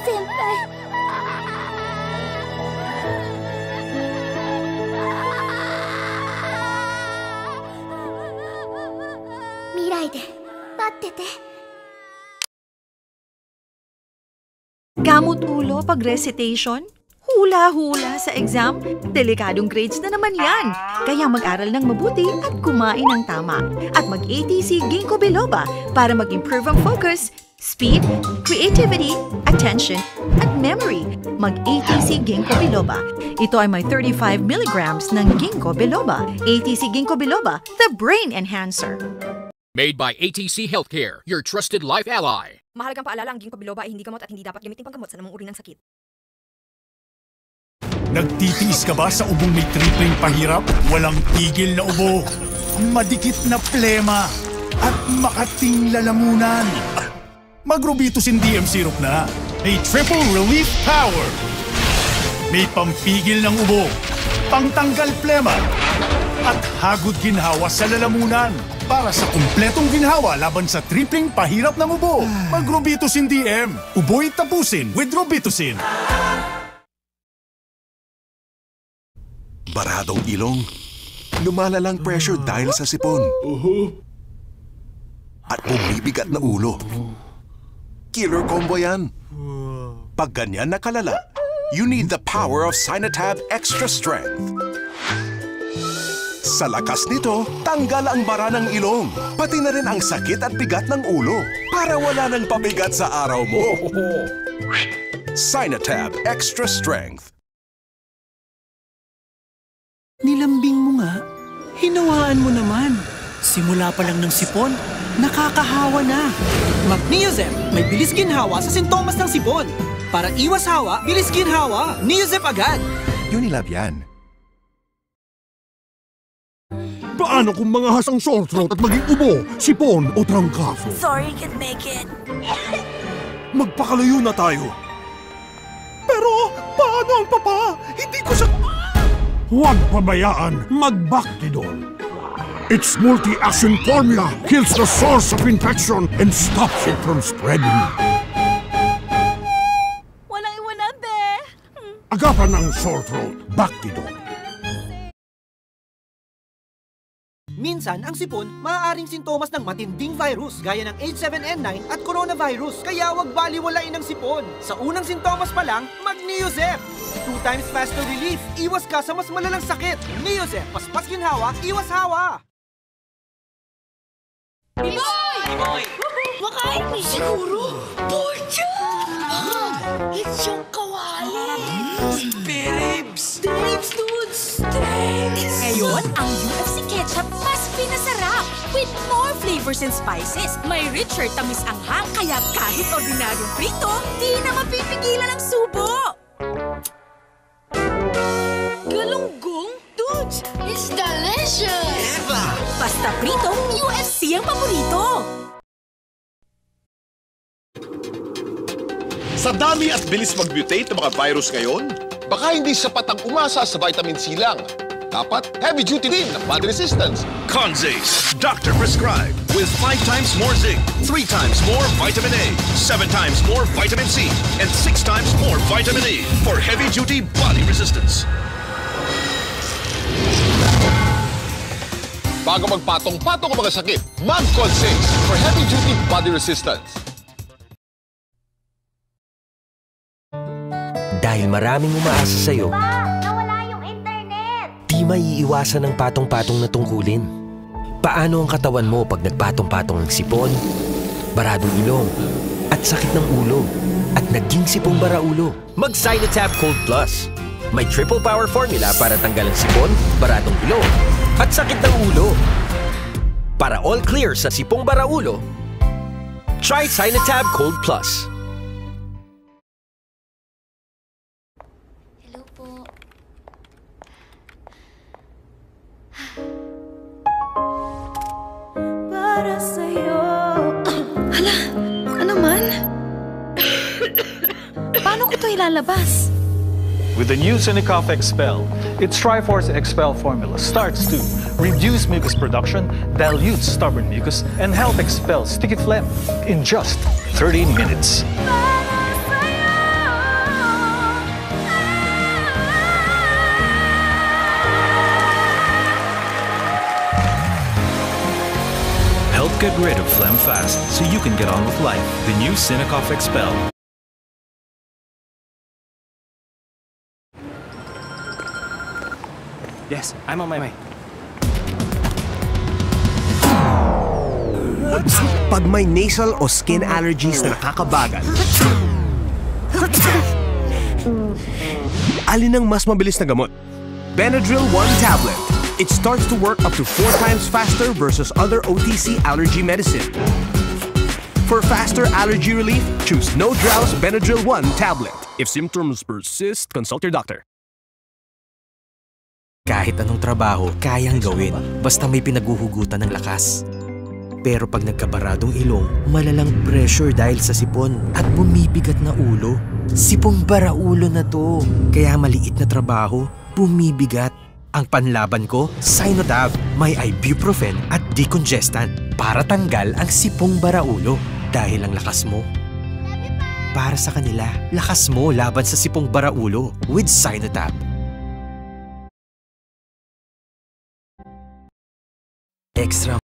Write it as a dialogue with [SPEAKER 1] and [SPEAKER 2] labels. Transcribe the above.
[SPEAKER 1] Senpai. Mirai de, battete.
[SPEAKER 2] Gamot ulo pag recitation? Hula-hula sa exam? Delikadong grades na naman yan. Kaya mag-aral ng mabuti at kumain ng tama. At mag-ATC Ginkgo biloba para mag-improve ang focus, speed, creativity, attention, at memory. Mag-ATC Ginkgo biloba. Ito ay may 35 milligrams ng Ginkgo biloba. ATC Ginkgo biloba, the brain enhancer.
[SPEAKER 3] Made by ATC Healthcare, your trusted life ally.
[SPEAKER 4] Mahalagang paalala, ang ginkgo biloba ay hindi gamot at hindi dapat gamitin panggamot sa namang uri ng sakit.
[SPEAKER 5] Nagtitiis ka ba sa ubong may tripling pahirap? Walang tigil na ubo, madikit na plema, at makating lalamunan. Mag-Robitusin DM syrup na. May triple relief power. May pampigil ng ubo, pangtanggal plema, at hagod ginhawa sa lalamunan. Para sa kumpletong ginhawa laban sa tripling pahirap ng ubo. Mag-Robitusin DM. Ubo'y tapusin with Robitusin.
[SPEAKER 6] Baradong ilong, lumalalang pressure dahil sa sipon. At bumibigat na ulo. Killer combo yan. Pag ganyan na kalala, you need the power of Sinatab Extra Strength. Sa lakas nito, tanggal ang bara ng ilong, pati na rin ang sakit at bigat ng ulo, para wala nang pabigat sa araw mo. Sinatab Extra Strength.
[SPEAKER 7] Nilambing mo nga. Hinawaan mo naman. Simula pa lang ng sipon, nakakahawa na. Mag-Neozep, may bilis ginhawa sa sintomas ng sipon. Para iwas hawa, bilis ginhawa. Neozep agad.
[SPEAKER 6] Unilab yan.
[SPEAKER 8] Paano kung mga hasang sore throat at maging ubo, sipon o trangkaso?
[SPEAKER 1] Sorry, can't make it.
[SPEAKER 8] Magpakalayo na tayo. Pero paano ang papa? Hindi ko siya... Huwag pabayaan, mag-Bactidol. Its multi-action formula kills the source of infection and stops it from spreading.
[SPEAKER 1] Walang iwanan, be.
[SPEAKER 8] Agapan ng sore throat, Bactidol.
[SPEAKER 7] Minsan, ang sipon, maaaring sintomas ng matinding virus gaya ng H7N9 at coronavirus. Kaya wag baliwalain ang sipon. Sa unang sintomas pa lang, mag-Neozep. 2 times faster relief. Iwas ka sa mas malalang sakit. Neozep, paspas ginhawa, iwas hawa.
[SPEAKER 1] Biboy! Makain mo siguro. Porcha! Lechong kawali.
[SPEAKER 7] Spiribs!
[SPEAKER 1] Stripes, dudes! Stripes!
[SPEAKER 9] Ngayon, ang UFC ketchup mas pinasarap with more flavors and spices. May richer tamis anghang, kaya kahit ordinaryong prito, di na mapipigilan ang subo.
[SPEAKER 1] Galunggong? Dudes! It's delicious!
[SPEAKER 9] Basta prito, UFC ang paborito.
[SPEAKER 10] Sa dami at bilis mag-mutate ng mga virus ngayon, baka hindi sapat ang umasa sa vitamin C lang. Dapat heavy-duty din ng body resistance.
[SPEAKER 11] Conzace, doctor prescribed with 5 times more zinc, 3 times more vitamin A, 7 times more vitamin C, and 6 times more vitamin E for heavy-duty body resistance.
[SPEAKER 10] Bago magpatong-patong ang mga sakit, mag-Conzace for heavy-duty body resistance.
[SPEAKER 12] Dahil maraming umaasa sa'yo,
[SPEAKER 1] Nawala yung internet!
[SPEAKER 12] di maiiwasan ang patong-patong na tungkulin. Paano ang katawan mo pag nagpatong-patong ang sipon, baradong ilong, at sakit ng ulo, at naging sipong baraulo? Mag-Sinatab Cold Plus. May triple power formula para tanggalan sipon, baradong ilong, at sakit ng ulo. Para all clear sa sipong baraulo, try Sinatab Cold Plus.
[SPEAKER 1] Hello po. Para sa'yo.
[SPEAKER 4] Hala, ano man? Paano ko ito ilalabas?
[SPEAKER 13] With the new Cinecough Expel, its Triforce Expel formula starts to reduce mucus production, dilutes stubborn mucus, and help expel sticky phlegm in just 30 minutes.
[SPEAKER 1] Para sa'yo.
[SPEAKER 14] Get rid of phlegm fast so you can get on with life. The new Cinecough Expel.
[SPEAKER 12] Yes, I'm on my way.
[SPEAKER 15] Pag may nasal o skin allergies na nakakabagal, alin ang mas mabilis na gamot? Benadryl 1 tablet. It starts to work up to 4 times faster versus other OTC allergy medicine. For faster allergy relief, choose No Drowse Benadryl 1 tablet. If symptoms persist, consult your doctor.
[SPEAKER 12] Kahit anong trabaho, kayang gawin. Basta may pinaguhugutan ng lakas. Pero pag nagkabaradong ilong, malalang pressure dahil sa sipon at bumibigat na ulo. Sipong baraulo na to. Kaya maliit na trabaho, bumibigat. Ang panlaban ko, Sinotab. May ibuprofen at decongestant para tanggal ang sipong baraulo. Dahil ang lakas mo, para sa kanila, lakas mo laban sa sipong baraulo with Sinotab. Extra